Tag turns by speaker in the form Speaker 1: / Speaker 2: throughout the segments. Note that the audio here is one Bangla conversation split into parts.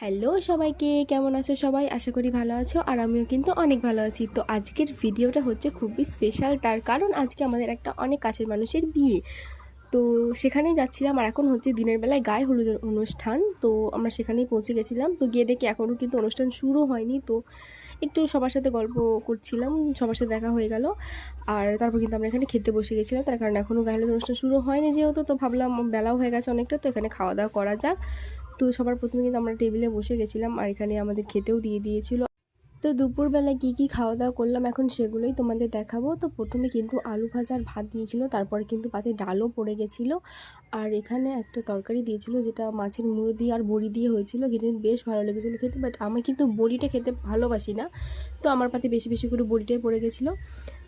Speaker 1: হ্যালো সবাইকে, কেমন আছো সবাই? আশা করি ভালো আছো, আর আমিও কিন্তু অনেক ভালো আছি। তো আজকের ভিডিওটা হচ্ছে খুবই স্পেশাল, তার কারণ আজকে আমাদের একটা অনেক কাছের মানুষের বিয়ে। তো সেখানেই যাচ্ছিলাম, আর এখন হচ্ছে দিনের বেলায় গায়ে হলুদের অনুষ্ঠান। তো আমরা সেখানেই পৌঁছে গেছিলাম। তো গিয়ে দেখি এখনও কিন্তু অনুষ্ঠান শুরু হয়নি। তো একটু সবার সাথে গল্প করছিলাম, সবার সাথে দেখা হয়ে গেল। আর তারপর কিন্তু আমরা এখানে খেতে বসে গেছিলাম, তার কারণ এখনও গায়ে হলুদের অনুষ্ঠান শুরু হয়নি যেহেতু। তো ভাবলাম বেলাও হয়ে গেছে অনেকটা, তো এখানে খাওয়া দাওয়া করা যাক। তো সবার প্রথমে কিন্তু আমরা টেবিলে বসে গেছিলাম, আর এখানে আমাদের খেতেও দিয়ে দিয়েছিল। তো দুপুরবেলা কী কী খাওয়া দাওয়া করলাম এখন সেগুলোই তোমাদের দেখাবো। তো প্রথমে কিন্তু আলু ভাজা আর ভাত দিয়েছিল, তারপরে কিন্তু পাতে ডালও পড়ে গেছিলো। আর এখানে একটা তরকারি দিয়েছিল যেটা মাছের মুড়ো দিয়ে আর বড়ি দিয়ে হয়েছিল, কিন্তু বেশ ভালো লেগেছিলো খেতে। বাট আমি কিন্তু বড়িটা খেতে ভালোবাসি না, তো আমার পাতে বেশি বেশি করে বড়িটাই পড়ে গেছিলো।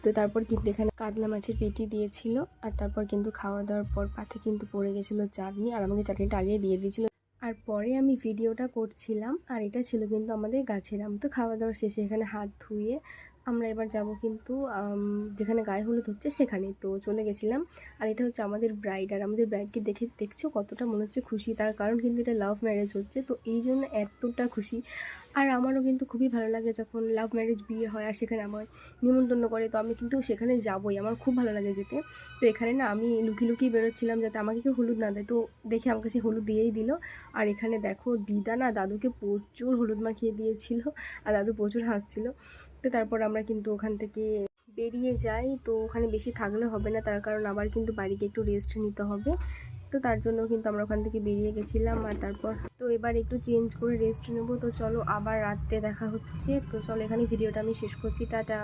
Speaker 1: তো তারপর কিন্তু এখানে কাতলা মাছের পেটি দিয়েছিল, আর তারপর কিন্তু খাওয়া দাওয়ার পর পাতে কিন্তু পড়ে গেছিলো চাটনি, আর আমাকে চাটনিটা আগেই দিয়ে দিয়েছিল। আর পরে আমি ভিডিওটা করছিলাম, আর এটা ছিল কিন্তু আমাদের গাছের আম। তো খাওয়া দাওয়ার শেষে এখানে হাত ধুয়ে আমরা এবার যাব কিন্তু যেখানে গায়ে হলুদ হচ্ছে সেখানে। তো চলে গেছিলাম। আর এটা হচ্ছে আমাদের ব্রাইড, আর আমাদের ব্রাইডকে দেখছো কতটা মনে হচ্ছে খুশি, তার কারণ কিন্তু এটা লাভ ম্যারেজ হচ্ছে, তো এই জন্য এতটা খুশি। আর আমারও কিন্তু খুবই ভালো লাগে যখন লাভ ম্যারেজ বিয়ে হয় আর সেখানে আমায় নিমন্ত্রণ করে, তো আমি কিন্তু সেখানে যাবই, আমার খুব ভালো লাগে যেতে। তো এখানে না আমি লুকিয়ে লুকিয়ে বেরোচ্ছিলাম যাতে আমাকে কেউ হলুদ না দেয়, তো দেখে আমাকে সে হলুদ দিয়েই দিল। আর এখানে দেখো দিদা না দাদুকে প্রচুর হলুদ মাখিয়ে দিয়েছিল, আর দাদু প্রচুর হাসছিল। তো তারপর আমরা কিন্তু ওখান থেকে বেরিয়ে যাই। তো ওখানে বেশি থাকলে হবে না, তার কারণ আবার কিন্তু বাড়িকে একটু রেস্ট নিতে হবে। তো তার জন্য কিন্তু আমরা ওখান থেকে বেরিয়ে গেছিলাম। আর তারপর তো এবার একটু চেঞ্জ করে রেস্ট নেবো। তো চলো আবার রাত্রে দেখা হচ্ছে। তো চলো এখানে ভিডিওটা আমি শেষ করছি, টাটা।